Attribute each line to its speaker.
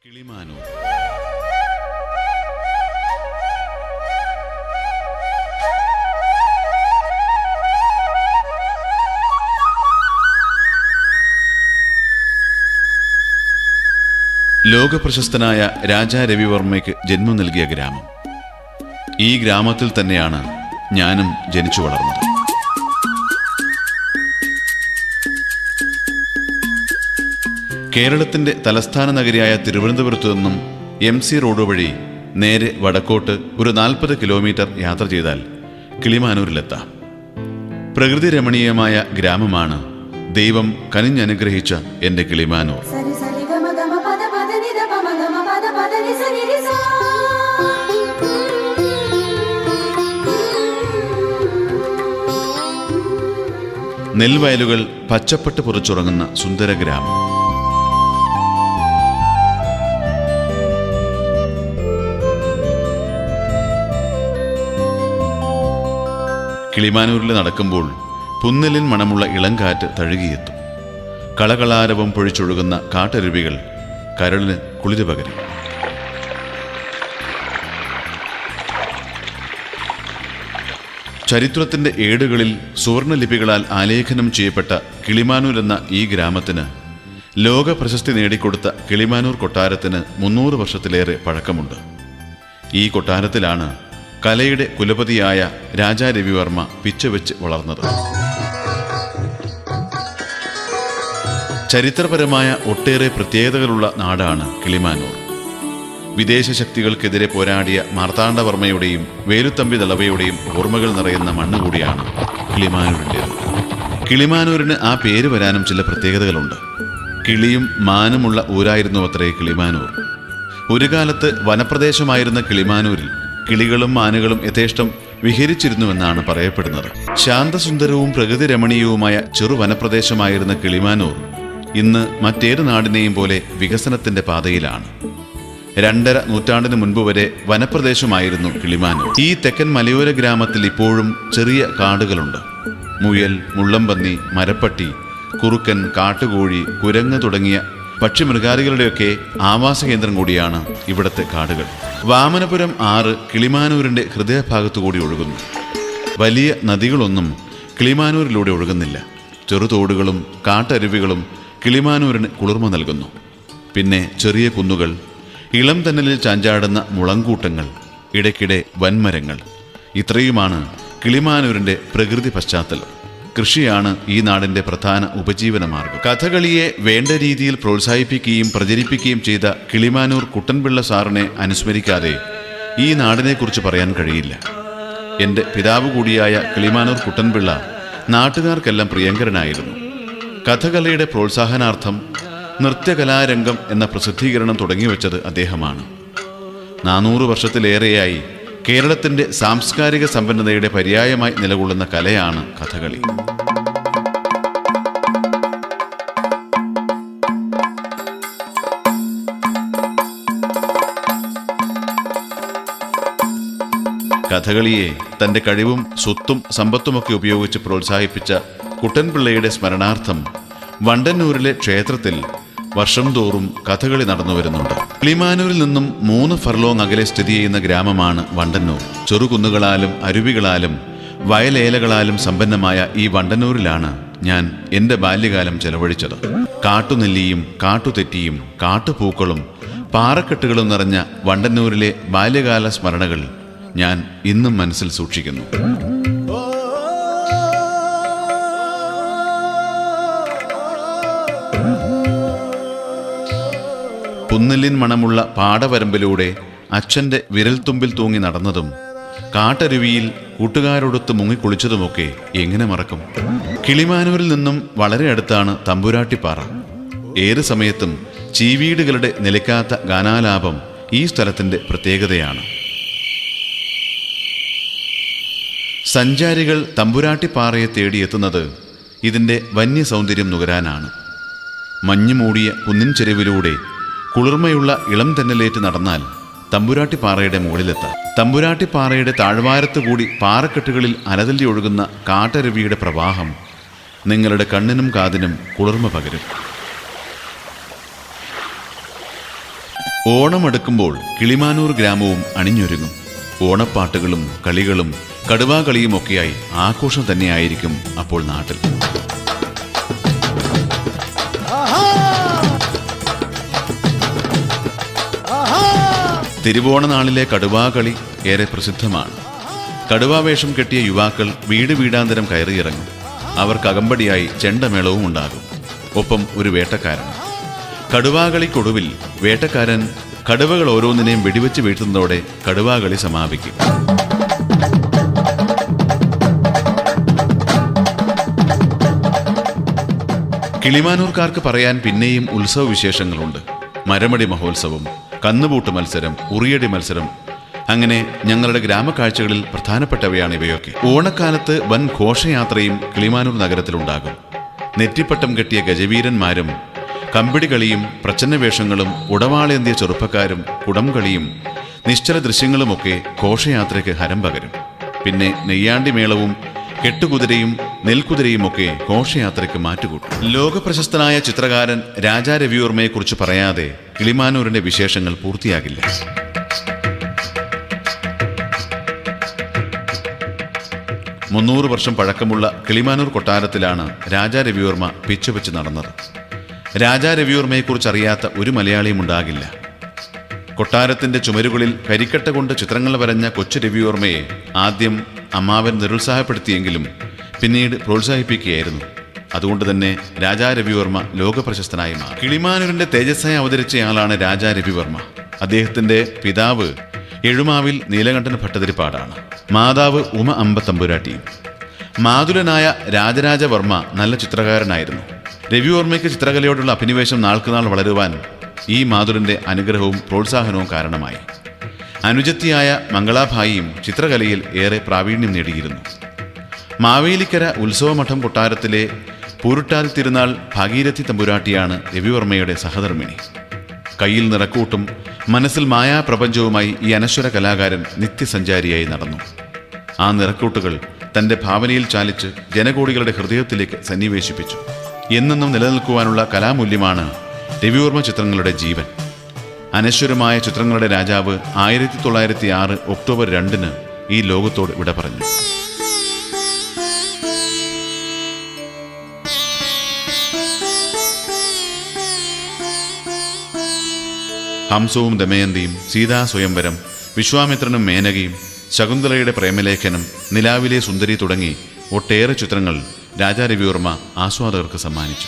Speaker 1: കിളിമാനൂർ. ലോകപ്രശസ്തനായ രാജാ രവിവർമ്മയ്ക്ക് ജന്മം നൽകിയ ഗ്രാമം. ഈ ഗ്രാമത്തിൽ തന്നെയാണ് ഞാനും ജനിച്ചു വളർന്നത്. കേരളത്തിന്റെ തലസ്ഥാന നഗരിയായ തിരുവനന്തപുരത്തു നിന്നും MC റോഡ് വഴി നേരെ വടക്കോട്ട് ഒരു 40 കിലോമീറ്റർ യാത്ര ചെയ്താൽ കിളിമാനൂരിലെത്താം. പ്രകൃതി രമണീയമായ ഗ്രാമമാണ് ദൈവം കനിഞ്ഞനുഗ്രഹിച്ച എൻ്റെ കിളിമാനൂർ. നെൽവയലുകൾ പച്ചപ്പട്ട് പുറച്ചുറങ്ങുന്ന സുന്ദര ഗ്രാമം. കിളിമാനൂരിൽ നടക്കുമ്പോൾ പുന്നലിൻ മണമുള്ള ഇളങ്കാറ്റ് തഴുകിയെത്തും. കളകളാരവം പൊഴിച്ചൊഴുകുന്ന കാട്ടരുവികൾ കരളിന് കുളിര് പകരും. ചരിത്രത്തിന്റെ ഏടുകളിൽ സുവർണലിപികളാൽ ആലേഖനം ചെയ്യപ്പെട്ട കിളിമാനൂർ എന്ന ഈ ഗ്രാമത്തിന് ലോക പ്രശസ്തി നേടിക്കൊടുത്ത കിളിമാനൂർ കൊട്ടാരത്തിന് 300 വർഷത്തിലേറെ പഴക്കമുണ്ട്. ഈ കൊട്ടാരത്തിലാണ് കലയുടെ കുലപതിയായ രാജാ രവിവർമ്മ പിച്ചവെച്ച് വളർന്നത്. ചരിത്രപരമായ ഒട്ടേറെ പ്രത്യേകതകളുള്ള നാടാണ് കിളിമാനൂർ. വിദേശ ശക്തികൾക്കെതിരെ പോരാടിയ മാർത്താണ്ഡവർമ്മയുടെയും വേലുത്തമ്പി ദളവയുടെയും ഓർമ്മകൾ നിറയുന്ന മണ്ണ് കൂടിയാണ് കിളിമാനൂരിൻ്റേത്. കിളിമാനൂരിന് ആ പേര് വരാനും ചില പ്രത്യേകതകളുണ്ട്. കിളിയും മാനുമുള്ള ഊരായിരുന്നു അത്രേ കിളിമാനൂർ. ഒരു കാലത്ത് വനപ്രദേശമായിരുന്ന കിളിമാനൂരിൽ കിളികളും മാനുകളും യഥേഷ്ടം വിഹരിച്ചിരുന്നുവെന്നാണ് പറയപ്പെടുന്നത്. ശാന്തസുന്ദരവും പ്രകൃതി രമണീയവുമായ ചെറു വനപ്രദേശമായിരുന്ന കിളിമാനൂർ ഇന്ന് മറ്റേത് നാടിനെയും പോലെ വികസനത്തിന്റെ പാതയിലാണ്. 2.5 നൂറ്റാണ്ടിന് മുൻപ് വരെ വനപ്രദേശമായിരുന്നു കിളിമാനൂർ. ഈ തെക്കൻ മലയോര ഗ്രാമത്തിൽ ഇപ്പോഴും ചെറിയ കാടുകളുണ്ട്. മുയൽ, മുള്ളംപന്നി, മരപ്പട്ടി, കുറുക്കൻ, കാട്ടുകോഴി, കുരങ്ങ് തുടങ്ങിയ പക്ഷിമൃഗാദികളുടെയൊക്കെ ആവാസ കേന്ദ്രം കൂടിയാണ് ഇവിടത്തെ കാടുകൾ. വാമനപുരം ആറ് കിളിമാനൂരിന്റെ ഹൃദയഭാഗത്തുകൂടി ഒഴുകുന്നു. വലിയ നദികളൊന്നും കിളിമാനൂരിലൂടെ ഒഴുകുന്നില്ല. ചെറുതോടുകളും കാട്ടരുവികളും കിളിമാനൂരിന് കുളിർമ നൽകുന്നു. പിന്നെ ചെറിയ കുന്നുകൾ, ഇളം തന്നലിൽ ചാഞ്ചാടുന്ന മുളങ്കൂട്ടങ്ങൾ, ഇടയ്ക്കിടെ വൻമരങ്ങൾ. ഇത്രയുമാണ് കിളിമാനൂരിന്റെ പ്രകൃതി പശ്ചാത്തലം. കൃഷിയാണ് ഈ നാടിന്റെ പ്രധാന ഉപജീവന മാർഗം. കഥകളിയെ വേണ്ട രീതിയിൽ പ്രോത്സാഹിപ്പിക്കുകയും പ്രചരിപ്പിക്കുകയും ചെയ്ത കിളിമാനൂർ കുട്ടൻപിള്ള സാറിനെ അനുസ്മരിക്കാതെ ഈ നാടിനെക്കുറിച്ച് പറയാൻ കഴിയില്ല. എൻ്റെ പിതാവ് കൂടിയായ കിളിമാനൂർ കുട്ടൻപിള്ള നാട്ടുകാർക്കെല്ലാം പ്രിയങ്കരനായിരുന്നു. കഥകളിയുടെ പ്രോത്സാഹനാർത്ഥം നൃത്യകലാരംഗം എന്ന പ്രസിദ്ധീകരണം തുടങ്ങിവെച്ചത് അദ്ദേഹമാണ്. 400 വർഷത്തിലേറെയായി കേരളത്തിന്റെ സാംസ്കാരിക സമ്പന്നതയുടെ പര്യായമായി നിലകൊള്ളുന്ന കലയാണ് കഥകളി. കഥകളിയെ തന്റെ കഴിവും സ്വത്തും സമ്പത്തുമൊക്കെ ഉപയോഗിച്ച് പ്രോത്സാഹിപ്പിച്ച കുട്ടൻപിള്ളയുടെ സ്മരണാർത്ഥം വണ്ടന്നൂരിലെ ക്ഷേത്രത്തിൽ വർഷം തോറും കഥകളി നടന്നു വരുന്നുണ്ട്. കിളിമാനൂരിൽ നിന്നും 3 ഫർലോങ് അകലെ സ്ഥിതി ചെയ്യുന്ന ഗ്രാമമാണ് വണ്ടന്നൂർ. ചെറുകുന്നുകളാലും അരുവികളാലും വയലേലകളാലും സമ്പന്നമായ ഈ വണ്ടന്നൂരിലാണ് ഞാൻ എൻ്റെ ബാല്യകാലം ചെലവഴിച്ചത്. കാട്ടുനെല്ലിയും കാട്ടുതെറ്റിയും കാട്ടുപൂക്കളും പാറക്കെട്ടുകളും നിറഞ്ഞ വണ്ടന്നൂരിലെ ബാല്യകാല സ്മരണകൾ ഞാൻ ഇന്നും മനസ്സിൽ സൂക്ഷിക്കുന്നു. പുന്നലിൻ മണമുള്ള പാടവരമ്പിലൂടെ അച്ഛൻ്റെ വിരൽത്തുമ്പിൽ തൂങ്ങി നടന്നതും കാട്ടരുവിയിൽ കൂട്ടുകാരോടൊത്ത് മുങ്ങിക്കുളിച്ചതുമൊക്കെ എങ്ങനെ മറക്കും? കിളിമാനൂരിൽ നിന്നും വളരെ അടുത്താണ് തമ്പുരാട്ടിപ്പാറ. ഏത് സമയത്തും ചീവീടുകളുടെ നിലയ്ക്കാത്ത ഗാനാലാപം ഈ സ്ഥലത്തിൻ്റെ പ്രത്യേകതയാണ്. സഞ്ചാരികൾ തമ്പുരാട്ടിപ്പാറയെ തേടിയെത്തുന്നത് ഇതിൻ്റെ വന്യസൗന്ദര്യം നുകരാനാണ്. മഞ്ഞുമൂടിയ കുന്നിൻ ചെരുവിലൂടെ കുളിർമയുള്ള ഇളം തെന്നലേറ്റ് നടന്നാൽ തമ്പുരാട്ടിപ്പാറയുടെ മുകളിലെത്താം. തമ്പുരാട്ടിപ്പാറയുടെ താഴ്വാരത്തുകൂടി പാറക്കെട്ടുകളിൽ അലതല്ലി ഒഴുകുന്ന കാട്ടരുവിയുടെ പ്രവാഹം നിങ്ങളുടെ കണ്ണിനും കാതിനും കുളിർമ പകരും. ഓണമെടുക്കുമ്പോൾ കിളിമാനൂർ ഗ്രാമവും അണിഞ്ഞൊരുങ്ങും. ഓണപ്പാട്ടുകളും കളികളും കടുവാകളിയുമൊക്കെയായി ആഘോഷം തന്നെയായിരിക്കും അപ്പോൾ നാട്ടിൽ. തിരുവോണനാളിലെ കടുവാകളി ഏറെ പ്രസിദ്ധമാണ്. കടുവാവേഷം കെട്ടിയ യുവാക്കൾ വീട് വീടാന്തരം കയറിയിറങ്ങും. അവർക്ക് അകമ്പടിയായി ചെണ്ടമേളവും ഉണ്ടാകും. ഒപ്പം ഒരു വേട്ടക്കാരൻ. കടുവാകളിക്കൊടുവിൽ വേട്ടക്കാരൻ കടുവകൾ ഓരോന്നിനെയും വെടിവെച്ച് വീഴ്ത്തുന്നതോടെ കടുവാകളി സമാപിക്കും. കിളിമാനൂർക്കാർക്ക് പറയാൻ പിന്നെയും ഉത്സവ വിശേഷങ്ങളുണ്ട്. മരമടി മഹോത്സവം, കന്നുപൂട്ട് മത്സരം, ഉറിയടി മത്സരം, അങ്ങനെ ഞങ്ങളുടെ ഗ്രാമക്കാഴ്ചകളിൽ പ്രധാനപ്പെട്ടവയാണ് ഇവയൊക്കെ. ഓണക്കാലത്ത് വൻ ഘോഷയാത്രയും കിളിമാനൂർ നഗരത്തിലുണ്ടാകും. നെറ്റിപ്പട്ടം കെട്ടിയ ഗജവീരന്മാരും കമ്പിടികളിയും പ്രച്ഛന്നവേഷങ്ങളും ഉടവാളേന്തിയ ചെറുപ്പക്കാരും കുടംകളിയും നിശ്ചല ദൃശ്യങ്ങളുമൊക്കെ ഘോഷയാത്രയ്ക്ക് ഹരം പകരും. പിന്നെ നെയ്യാണ്ടി മേളവും കെട്ടുകുതിരയും നെൽക്കുതിരയുമൊക്കെ ഘോഷയാത്രയ്ക്ക് മാറ്റുകൂട്ടും. ലോകപ്രശസ്തനായ ചിത്രകാരൻ രാജാ രവിവർമ്മയെക്കുറിച്ച് പറയാതെ കിളിമാനൂരിന്റെ വിശേഷങ്ങൾ പൂർത്തിയാകില്ല. മുന്നൂറ് വർഷം പഴക്കമുള്ള കിളിമാനൂർ കൊട്ടാരത്തിലാണ് രാജാ രവിവർമ്മ പിച്ചുവെച്ച് നടന്നത്. രാജാ രവിവർമ്മയെക്കുറിച്ച് അറിയാത്ത ഒരു മലയാളിയും ഉണ്ടാകില്ല. കൊട്ടാരത്തിന്റെ ചുമരുകളിൽ കരിക്കട്ട കൊണ്ട് ചിത്രങ്ങൾ വരഞ്ഞ കൊച്ചു രവിവർമ്മയെ ആദ്യം അമ്മാവൻ നിരുത്സാഹപ്പെടുത്തിയെങ്കിലും പിന്നീട് പ്രോത്സാഹിപ്പിക്കുകയായിരുന്നു. അതുകൊണ്ട് തന്നെ രാജാ രവിവർമ്മ ലോകപ്രശസ്തനായി മാറി. കിളിമാനൂരിന്റെ തേജസ്സായി അവതരിച്ചയാളാണ് രാജാ രവിവർമ്മ. അദ്ദേഹത്തിന്റെ പിതാവ് എഴുമാവിൽ നീലകണ്ഠൻ ഭട്ടതിരിപ്പാടാണ്. മാതാവ് ഉമ അമ്പത്തമ്പുരാട്ടിയും. മാതുലനായ രാജരാജവർമ്മ നല്ല ചിത്രകാരനായിരുന്നു. രവിവർമ്മയ്ക്ക് ചിത്രകലയോടുള്ള അഭിനിവേശം നാൾക്കുനാൾ വളരുവാൻ ഈ മാതുലന്റെ അനുഗ്രഹവും പ്രോത്സാഹനവും കാരണമായി. അനുജത്തിയായ മംഗളാഭായിയും ചിത്രകലയിൽ ഏറെ പ്രാവീണ്യം നേടിയിരുന്നു. മാവേലിക്കര ഉത്സവമഠം കൊട്ടാരത്തിലെ പൂരുട്ടാൽ തിരുനാൾ ഭാഗീരഥി തമ്പുരാട്ടിയാണ് രവിവർമ്മയുടെ സഹധർമ്മിണി. കയ്യിൽ നിറക്കൂട്ടും മനസ്സിൽ മായാപ്രപഞ്ചവുമായി ഈ അനശ്വര കലാകാരൻ നിത്യസഞ്ചാരിയായി നടന്നു. ആ നിറക്കൂട്ടുകൾ തൻ്റെ ഭാവനയിൽ ചാലിച്ച് ജനകോടികളുടെ ഹൃദയത്തിലേക്ക് സന്നിവേശിപ്പിച്ചു. എന്നെന്നും നിലനിൽക്കുവാനുള്ള കലാമൂല്യമാണ് രവിവർമ്മ ചിത്രങ്ങളുടെ ജീവൻ. അനശ്വരമായ ചിത്രങ്ങളുടെ രാജാവ് 1906 ഒക്ടോബർ 2 ഈ ലോകത്തോട് വിട പറഞ്ഞു. ഹംസവും ദമയന്തിയും, സീതാ സ്വയംവരം, വിശ്വാമിത്രനും മേനകയും, ശകുന്തളയുടെ പ്രേമലേഖനം, നിലാവിലെ സുന്ദരി തുടങ്ങി ഒട്ടേറെ ചിത്രങ്ങൾ രാജാ രവിവർമ്മ ആസ്വാദകർക്ക് സമ്മാനിച്ചു.